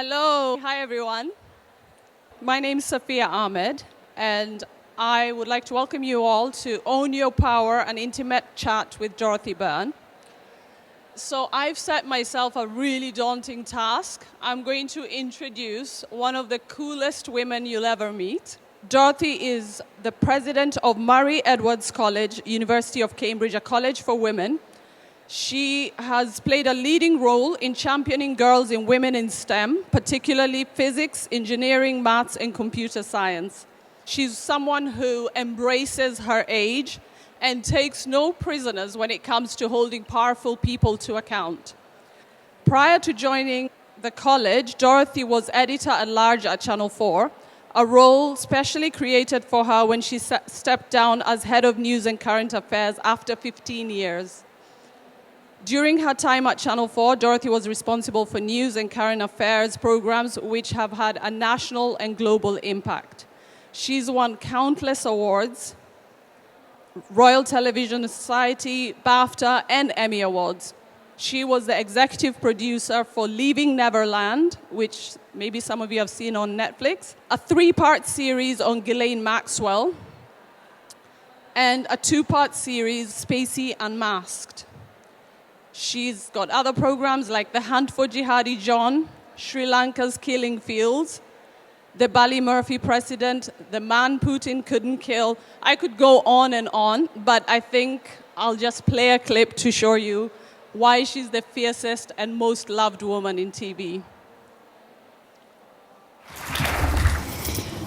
Hello. Hi, everyone. My name is Safia Ahmed, and I would like to welcome you all to Own Your Power, an intimate chat with Dorothy Byrne. So I've set myself a really daunting task. I'm going to introduce one of the coolest women you'll ever meet. Dorothy is the president of Murray Edwards College, University of Cambridge, a college for women. She has played a leading role in championing girls and women in STEM, particularly physics, engineering, maths, and computer science. She's someone who embraces her age and takes no prisoners when it comes to holding powerful people to account. Prior to joining the college, Dorothy was editor-at-large at Channel 4, a role specially created for her when she stepped down as head of news and current affairs after 15 years. During her time at Channel 4, Dorothy was responsible for news and current affairs programs which have had a national and global impact. She's won countless awards, Royal Television Society, BAFTA and Emmy Awards. She was the executive producer for Leaving Neverland, which maybe some of you have seen on Netflix, a 3-part series on Ghislaine Maxwell, and a 2-part series, Spacey Unmasked. She's got other programs like The Hunt for Jihadi John, Sri Lanka's Killing Fields, the Ballymurphy Precedent, the Man Putin Couldn't Kill. I could go on, but I think I'll just play a clip to show you why she's the fiercest and most loved woman in TV.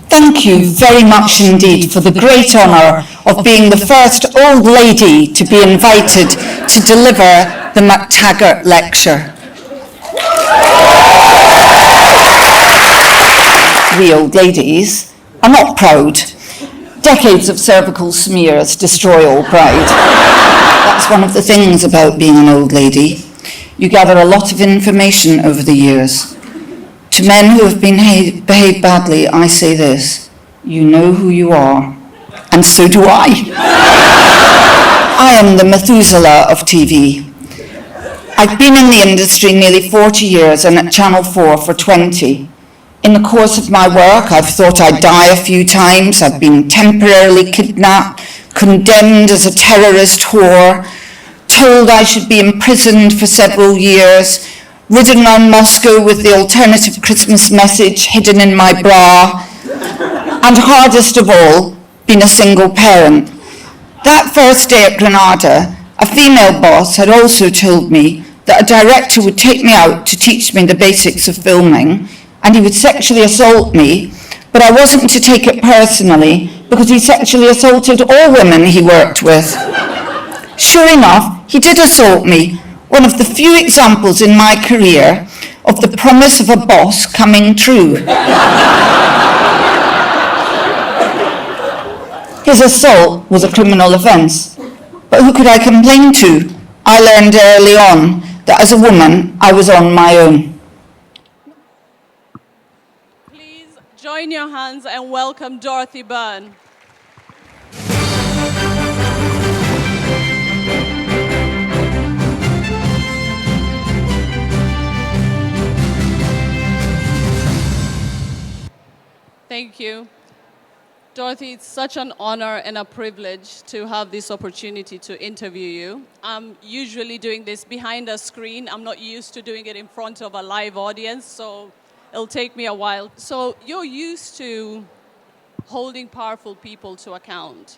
Thank you very much indeed for the great honour of being the first old lady to be invited to deliver the MacTaggart Lecture. We old ladies are not proud. Decades of cervical smears destroy all pride. That's one of the things about being an old lady. You gather a lot of information over the years. To men who have behaved badly, I say this: you know who you are, and so do I. I am the Methuselah of TV. I've been in the industry nearly 40 years and at Channel 4 for 20. In the course of my work, I've thought I'd die a few times. I've been temporarily kidnapped, condemned as a terrorist whore, told I should be imprisoned for several years, ridden around Moscow with the alternative Christmas message hidden in my bra, and hardest of all, been a single parent. That first day at Granada, a female boss had also told me that a director would take me out to teach me the basics of filming, and he would sexually assault me, but I wasn't to take it personally because he sexually assaulted all women he worked with. Sure enough, he did assault me, one of the few examples in my career of the promise of a boss coming true. His assault was a criminal offence, but who could I complain to? I learned early on that as a woman, I was on my own. Please join your hands and welcome Dorothy Byrne. Thank you. Dorothy, it's such an honor and a privilege to have this opportunity to interview you. I'm usually doing this behind a screen. I'm not used to doing it in front of a live audience, so it'll take me a while. So you're used to holding powerful people to account,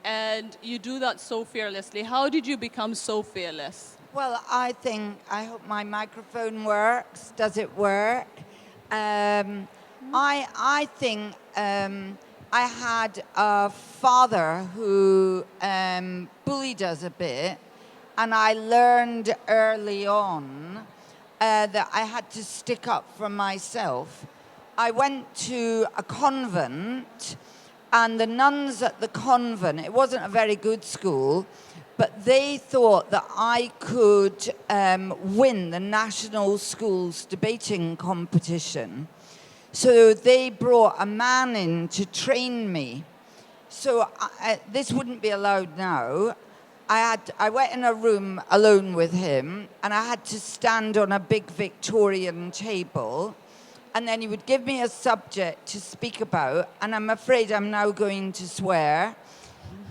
and you do that so fearlessly. How did you become so fearless? Well, I hope my microphone works. Does it work? I think I had a father who bullied us a bit, and I learned early on that I had to stick up for myself. I went to a convent, and the nuns at the convent, it wasn't a very good school, but they thought that I could win the national schools debating competition. So they brought a man in to train me. So this wouldn't be allowed now. I went in a room alone with him, and I had to stand on a big Victorian table, and then he would give me a subject to speak about, and I'm afraid I'm now going to swear.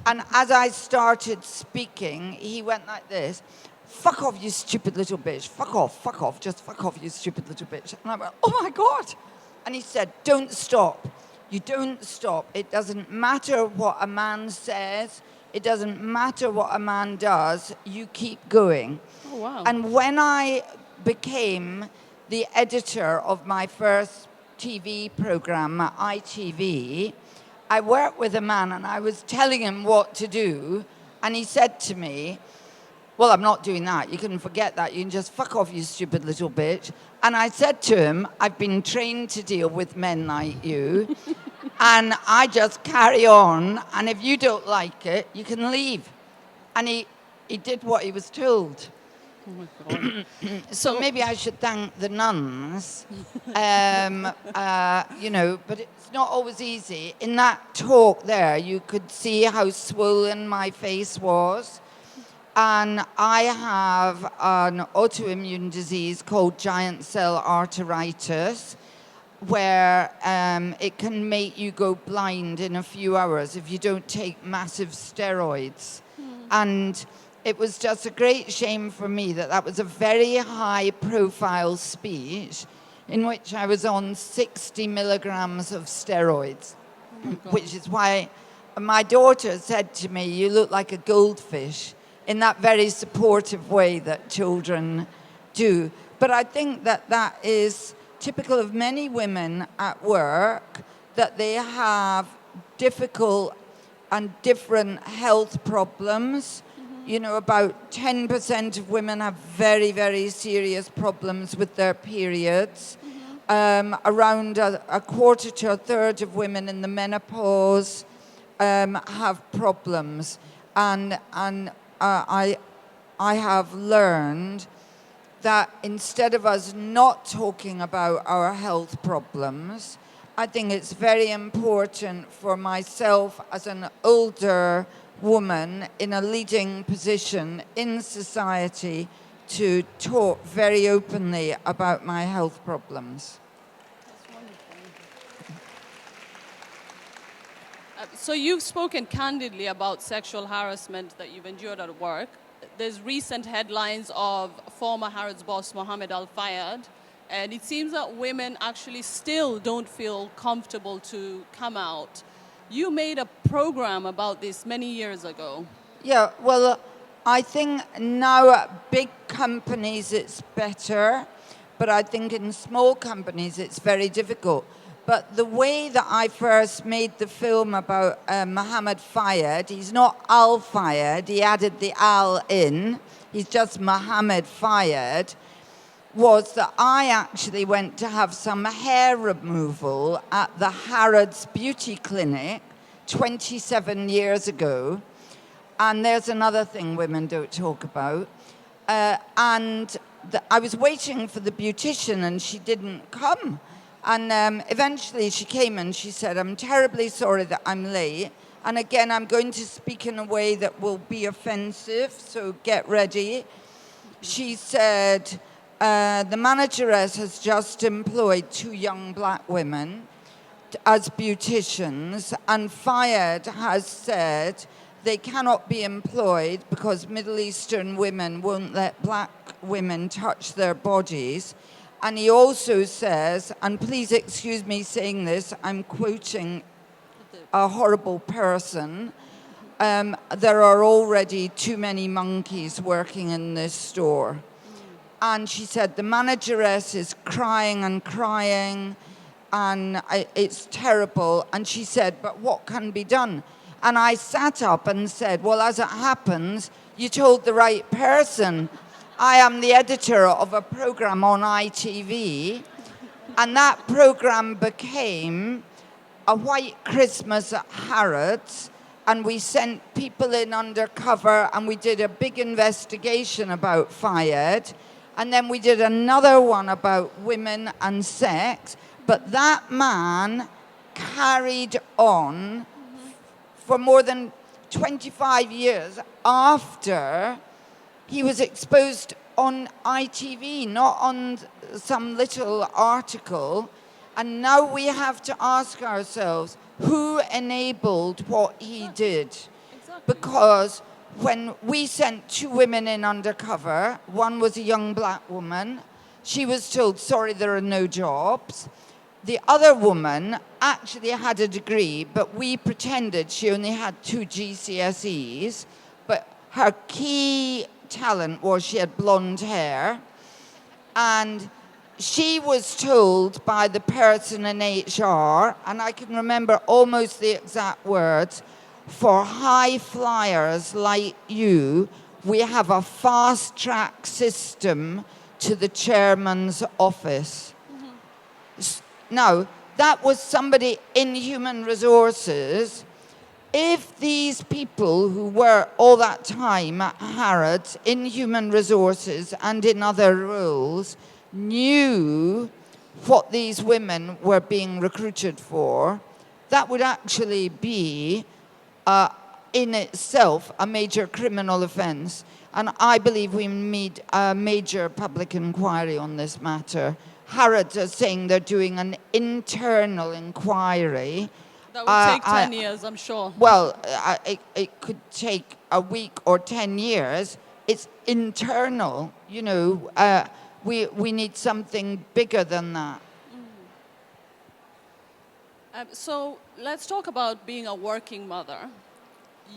And as I started speaking, he went like this: "Fuck off, you stupid little bitch. Fuck off, just fuck off, you stupid little bitch." And I went, "Oh my God." And he said, "Don't stop. You don't stop. It doesn't matter what a man says. It doesn't matter what a man does. You keep going." Oh, wow. And when I became the editor of my first TV program at ITV, I worked with a man and I was telling him what to do. And he said to me, "Well, I'm not doing that. You can forget that. You can just fuck off, you stupid little bitch." And I said to him, "I've been trained to deal with men like you. And I just carry on. And if you don't like it, you can leave." And he did what he was told. Oh my God. So maybe I should thank the nuns, you know, but it's not always easy. In that talk there, you could see how swollen my face was. And I have an autoimmune disease called giant cell arteritis, where it can make you go blind in a few hours if you don't take massive steroids. And it was just a great shame for me that that was a very high-profile speech in which I was on 60 milligrams of steroids, which is why my daughter said to me, "You look like a goldfish," in that very supportive way that children do. But I think that that is typical of many women at work, that they have difficult and different health problems. You know, about 10% of women have very, very serious problems with their periods. Around a quarter to a third of women in the menopause have problems. And I have learned that instead of us not talking about our health problems, I think it's very important for myself as an older woman in a leading position in society to talk very openly about my health problems. That's wonderful. So you've spoken candidly about sexual harassment that you've endured at work. There's recent headlines of former Harrods boss Mohammed Al-Fayed, and it seems that women actually still don't feel comfortable to come out. You made a program about this many years ago. Yeah, well, I think now at big companies it's better, but I think in small companies it's very difficult. But the way that I first made the film about Mohammed Fayed, he's not Al-Fayed, he added the Al in, he's just Mohammed Fayed, was that I actually went to have some hair removal at the Harrods Beauty Clinic 27 years ago. And there's another thing women don't talk about. And I was waiting for the beautician and she didn't come. And eventually she came and she said, "I'm terribly sorry that I'm late. And again, I'm going to speak in a way that will be offensive, so get ready." She said, "The manageress has just employed 2 young black women as beauticians, and Fayed has said they cannot be employed because Middle Eastern women won't let black women touch their bodies. And he also says, and please excuse me saying this, I'm quoting a horrible person, there are already too many monkeys working in this store." And she said the manageress is crying and crying, and it's terrible. And she said, "But what can be done?" And I sat up and said, "Well, as it happens, you told the right person. I am the editor of a program on ITV, and that program became a White Christmas at Harrods, and we sent people in undercover, and we did a big investigation about Fayed, and then we did another one about women and sex. But that man carried on for more than 25 years after he was exposed on ITV, not on some little article. And now we have to ask ourselves, who enabled what he did? Exactly. Because when we sent 2 women in undercover, one was a young black woman, she was told, sorry, there are no jobs. The other woman actually had a degree, but we pretended she only had 2 GCSEs. But her key talent was she had blonde hair. And she was told by the person in HR, and I can remember almost the exact words, for high flyers like you, we have a fast track system to the chairman's office. Now, that was somebody in human resources. If these people who were all that time at Harrods in human resources and in other roles knew what these women were being recruited for, that would actually be, in itself, a major criminal offence. And I believe we need a major public inquiry on this matter. Harrods are saying they're doing an internal inquiry. That would take 10 years, I'm sure. Well, it could take a week or 10 years. It's internal, you know. We need something bigger than that. So let's talk about being a working mother.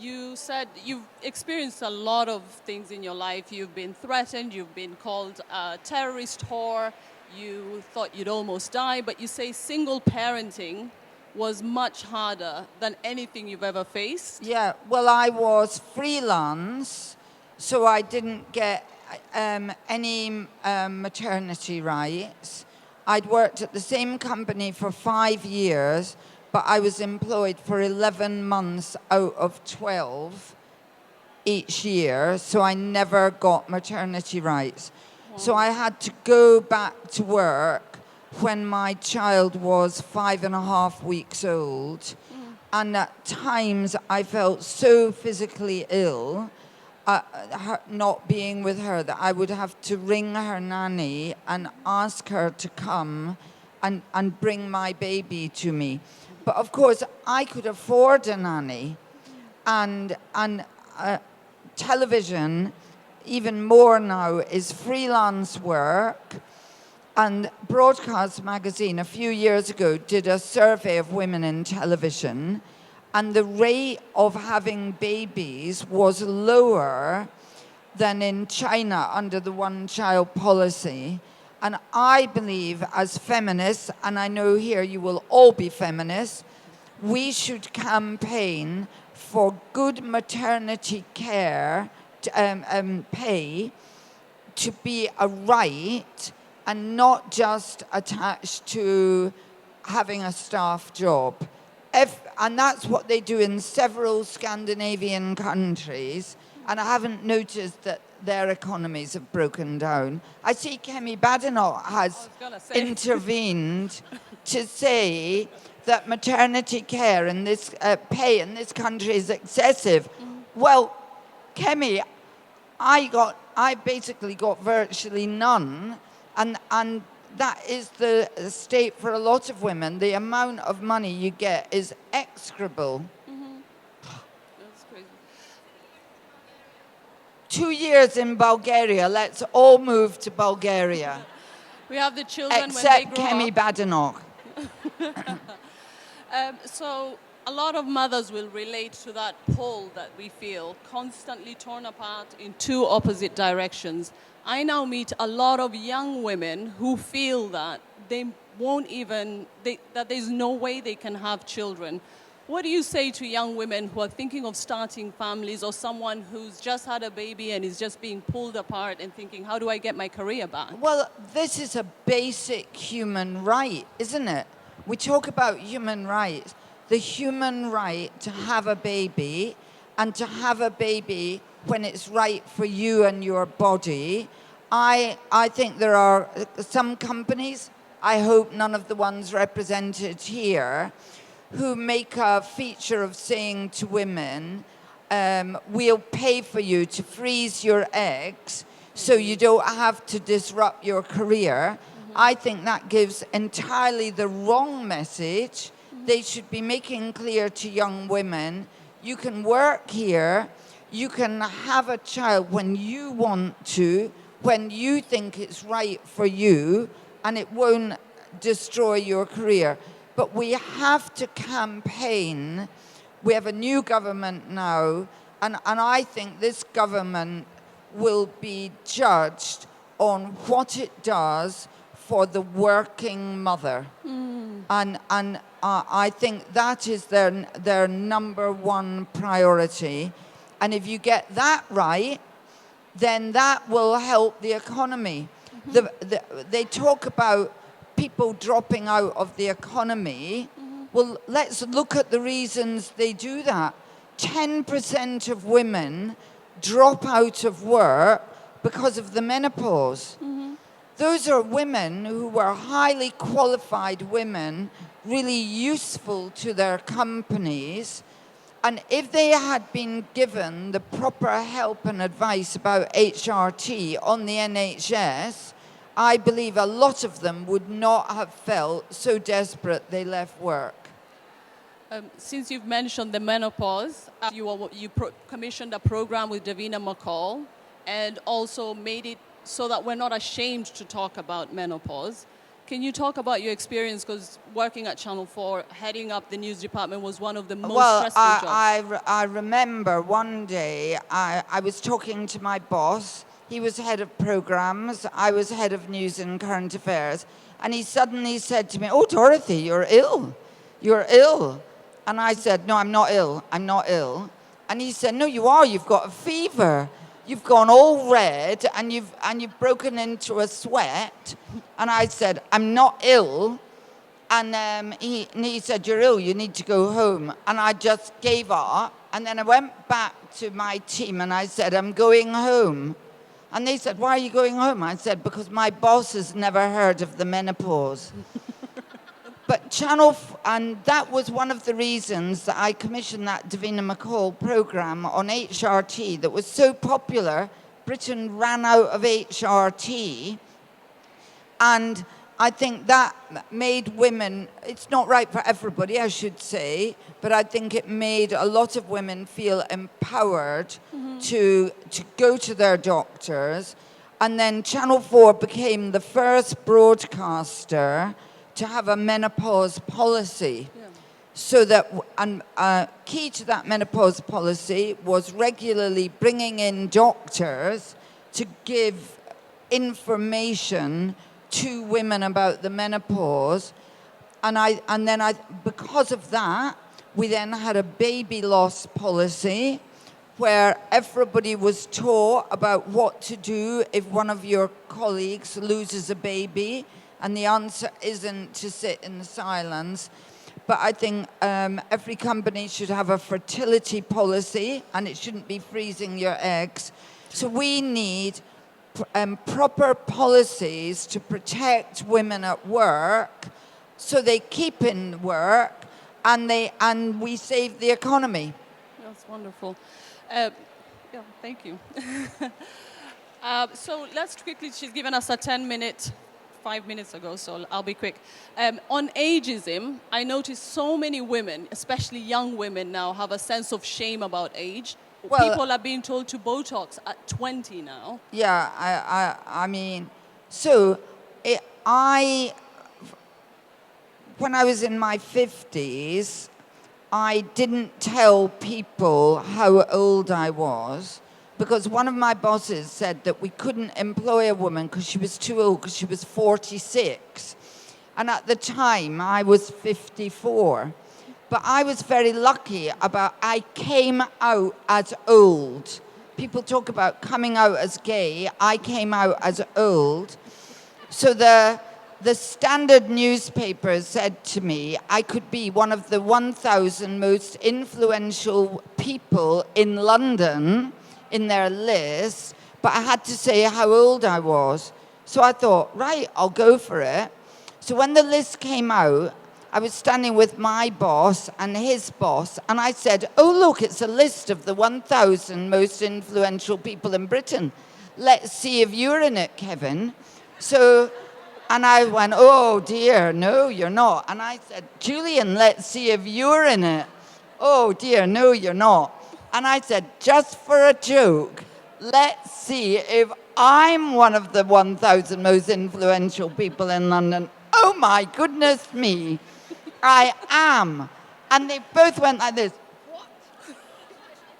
You said you've experienced a lot of things in your life. You've been threatened, you've been called a terrorist whore, you thought you'd almost die, but you say single parenting was much harder than anything you've ever faced. Yeah, well, I was freelance, so I didn't get any maternity rights. I'd worked at the same company for 5 years, but I was employed for 11 months out of 12 each year, so I never got maternity rights. Wow. So I had to go back to work when my child was 5.5 weeks old. And at times I felt so physically ill, not being with her, that I would have to ring her nanny and ask her to come and bring my baby to me. But of course, I could afford a nanny. And television, even more now, is freelance work. And Broadcast Magazine, a few years ago, did a survey of women in television, and the rate of having babies was lower than in China under the one-child policy. And I believe, as feminists, and I know here you will all be feminists, we should campaign for good maternity care, pay, to be a right, and not just attached to having a staff job. And that's what they do in several Scandinavian countries, and I haven't noticed that their economies have broken down. I see Kemi Badenoch has intervened to say that maternity care and this pay in this country is excessive. Well, Kemi, I basically got virtually none, and that is the state for a lot of women. The amount of money you get is execrable. That's crazy. 2 years in Bulgaria. Let's all move to Bulgaria. We have the children Except when they Kemi grow Badenoch. So a lot of mothers will relate to that pole that we feel, constantly torn apart in 2 opposite directions. I now meet a lot of young women who feel that they won't even, that there's no way they can have children. What do you say to young women who are thinking of starting families, or someone who's just had a baby and is just being pulled apart and thinking, how do I get my career back? Well, this is a basic human right, isn't it? We talk about human rights. The human right to have a baby, and to have a baby when it's right for you and your body. I think there are some companies, I hope none of the ones represented here, who make a feature of saying to women, we'll pay for you to freeze your eggs so you don't have to disrupt your career. I think that gives entirely the wrong message. They should be making clear to young women, you can work here, you can have a child when you want to, when you think it's right for you, and it won't destroy your career. But we have to campaign. We have a new government now, and I think this government will be judged on what it does for the working mother. And I think that is their number one priority. And if you get that right, then that will help the economy. They talk about people dropping out of the economy. Well, let's look at the reasons they do that. 10% of women drop out of work because of the menopause. Those are women who were highly qualified women, really useful to their companies. And if they had been given the proper help and advice about HRT on the NHS, I believe a lot of them would not have felt so desperate they left work. Since you've mentioned the menopause, you commissioned a program with Davina McCall and also made it so that we're not ashamed to talk about menopause. Can you talk about your experience? Because working at Channel 4, heading up the news department was one of the most stressful jobs. I remember one day I was talking to my boss. He was head of programs. I was head of news and current affairs. And he suddenly said to me, "Oh, Dorothy, you're ill. You're ill." And I said, "No, I'm not ill. I'm not ill." And he said, "No, you are. You've got a fever. You've gone all red and you've broken into a sweat." And I said, "I'm not ill." And he said, "You're ill. You need to go home." And I just gave up. And then I went back to my team and I said, "I'm going home." And they said, "Why are you going home?" I said, "Because my boss has never heard of the menopause." But and that was one of the reasons that I commissioned that Davina McCall program on HRT that was so popular. Britain ran out of HRT. And I think that made women, it's not right for everybody, I should say, but I think it made a lot of women feel empowered to go to their doctors. And then Channel 4 became the first broadcaster to have a menopause policy. Yeah. So that, and key to that menopause policy was regularly bringing in doctors to give information to women about the menopause. And then because of that, we then had a baby loss policy where everybody was taught about what to do if one of your colleagues loses a baby. And the answer isn't to sit in silence. But I think every company should have a fertility policy, and it shouldn't be freezing your eggs. So we need proper policies to protect women at work so they keep in work and we save the economy. That's wonderful. Thank you. So let's quickly, she's given us a 10-minute 5 minutes ago, so I'll be quick. On ageism, I noticed so many women, especially young women now, have a sense of shame about age. Well, people are being told to Botox at 20 now. Yeah, I mean, so when I was in my 50s, I didn't tell people how old I was, because one of my bosses said that we couldn't employ a woman because she was too old, because she was 46. And at the time, I was 54. But I was very lucky I came out as old. People talk about coming out as gay. I came out as old. So the Standard newspaper said to me I could be one of the 1,000 most influential people in London in their list, but I had to say how old I was. So I thought, right, I'll go for it. So when the list came out, I was standing with my boss and his boss, and I said, "Oh, look, it's a list of the 1,000 most influential people in Britain. Let's see if you're in it, Kevin." So And I went, oh dear, no, you're not. And I said, Julian, let's see if you're in it. Oh dear, no, you're not. And I said, just for a joke, let's see if I'm one of the 1,000 most influential people in London. Oh my goodness me, I am. And they both went like this. What?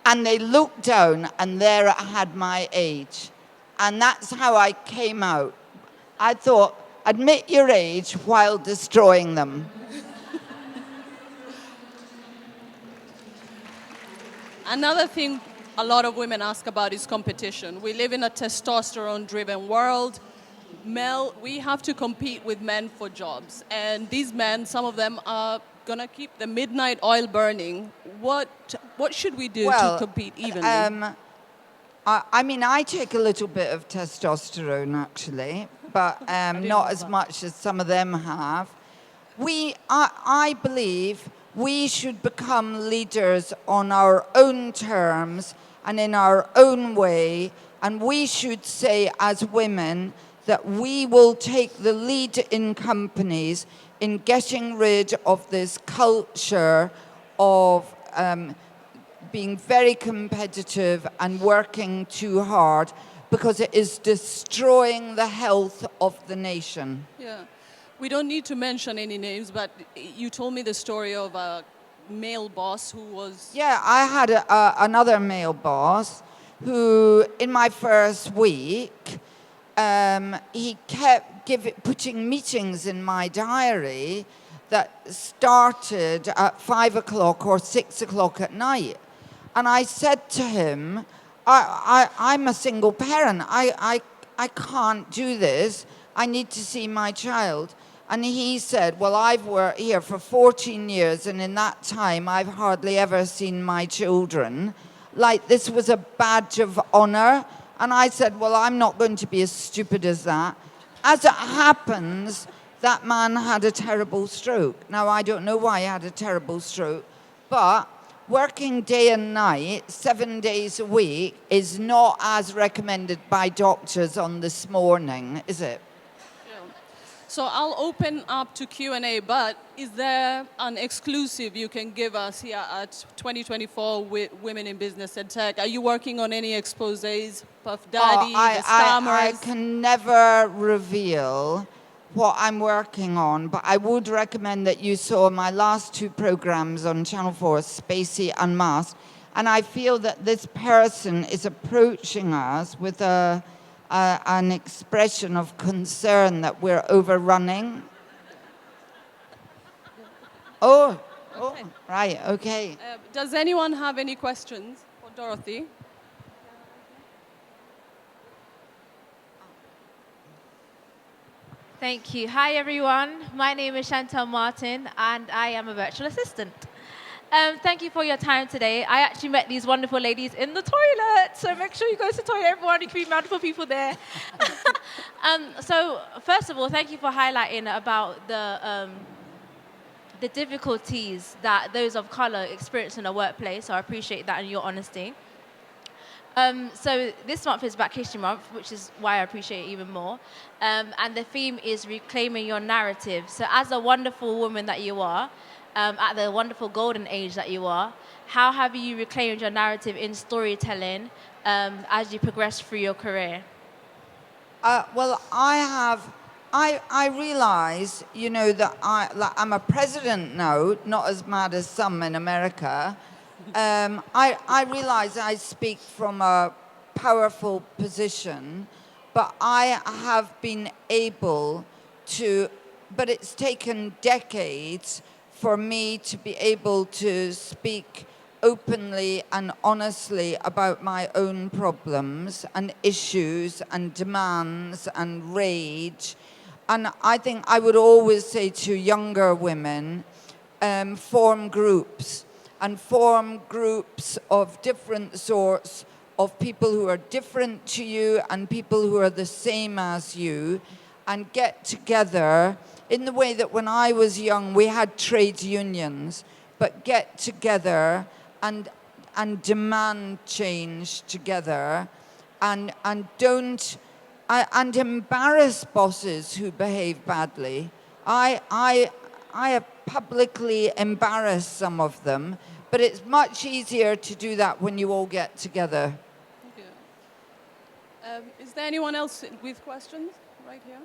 And they looked down, and there I had my age. And that's how I came out. I thought, admit your age while destroying them. Another thing a lot of women ask about is competition. We live in a testosterone-driven world. We have to compete with men for jobs. And these men, some of them are going to keep the midnight oil burning. What should we do to compete evenly? I mean, I take a little bit of testosterone, actually, but not as much as some of them have. I believe we should become leaders on our own terms and in our own way, and we should say as women that we will take the lead in companies in getting rid of this culture of being very competitive and working too hard, because it is destroying the health of the nation. Yeah. We don't need to mention any names, but you told me the story of a male boss who was... Yeah, I had another male boss who, in my first week, he kept putting meetings in my diary that started at 5 o'clock or 6 o'clock at night. And I said to him, I'm a single parent. I can't do this. I need to see my child. And he said, well, I've worked here for 14 years, and in that time, I've hardly ever seen my children. Like, this was a badge of honor. And I said, well, I'm not going to be as stupid as that. As it happens, that man had a terrible stroke. Now, I don't know why he had a terrible stroke, but working day and night, 7 days a week, is not as recommended by doctors on this morning, is it? So I'll open up to Q&A, but is there an exclusive you can give us here at 2024 with Women in Business and Tech? Are you working on any exposés, Puff Daddy, the Stammers? I can never reveal what I'm working on, but I would recommend that you saw my last 2 programs on Channel 4, Spacey Unmasked, and I feel that this person is approaching us with an expression of concern that we're overrunning. Oh, right, okay. Does anyone have any questions for Dorothy? Thank you. Hi, everyone. My name is Chantal Martin, and I am a virtual assistant. Thank you for your time today. I actually met these wonderful ladies in the toilet, so make sure you go to the toilet, everyone. You can meet wonderful people there. So, first of all, thank you for highlighting about the difficulties that those of color experience in the workplace. So I appreciate that and your honesty. So this month is Black History Month, which is why I appreciate it even more. And the theme is reclaiming your narrative. So as a wonderful woman that you are, at the wonderful golden age that you are, how have you reclaimed your narrative in storytelling as you progress through your career? Well, I realize, you know, that I'm a president now, not as mad as some in America. I realize I speak from a powerful position, but I have been able to, but it's taken decades for me to be able to speak openly and honestly about my own problems and issues and demands and rage. And I think I would always say to younger women, form groups, and form groups of different sorts, of people who are different to you and people who are the same as you, and get together in the way that when I was young we had trade unions, but get together and demand change together, and don't and embarrass bosses who behave badly. I have publicly embarrassed some of them, but it's much easier to do that when you all get together. Yeah. Is there anyone else with questions right here?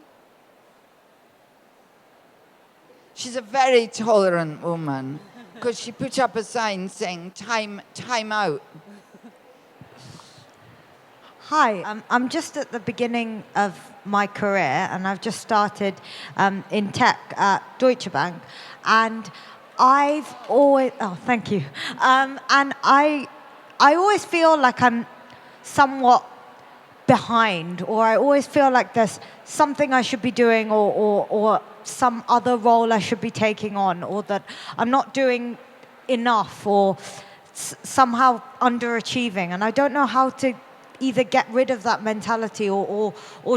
She's a very tolerant woman because she put up a sign saying time out. Hi, I'm just at the beginning of my career, and I've just started in tech at Deutsche Bank, and I've always, thank you, and I always feel like I'm somewhat behind, or I always feel like there's something I should be doing, or some other role I should be taking on, or that I'm not doing enough, or somehow underachieving, and I don't know how to either get rid of that mentality or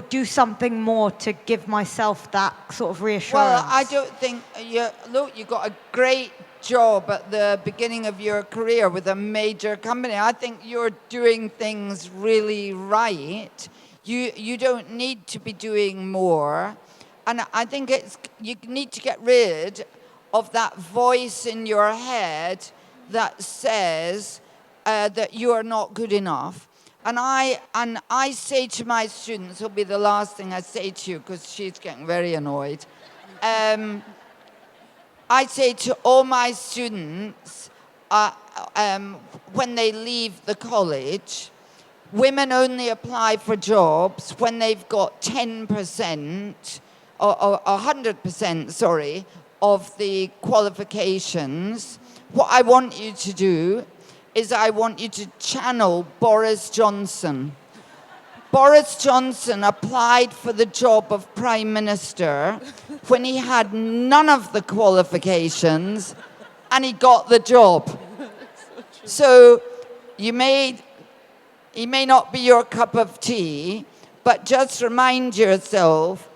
do something more to give myself that sort of reassurance. Well, I don't think you got a great job at the beginning of your career with a major company. I think you're doing things really right. You don't need to be doing more. And I think you need to get rid of that voice in your head that says that you are not good enough. And I say to my students, it'll be the last thing I say to you because she's getting very annoyed. I say to all my students, when they leave the college, women only apply for jobs when they've got 10% or 100%, sorry, of the qualifications. What I want you to do is I want you to channel Boris Johnson. Boris Johnson applied for the job of Prime Minister when he had none of the qualifications, and he got the job. So he may not be your cup of tea, but just remind yourself,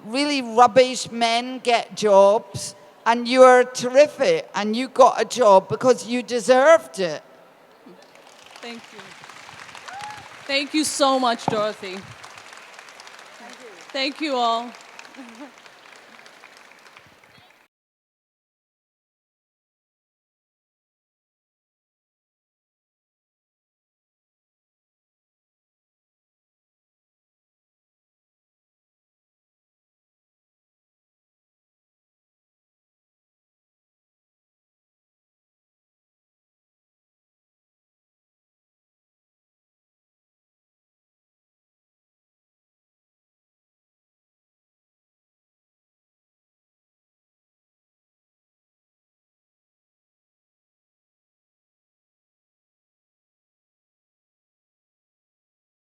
really rubbish men get jobs, and you're terrific, and you got a job because you deserved it. Thank you. Thank you so much, Dorothy. Thank you all.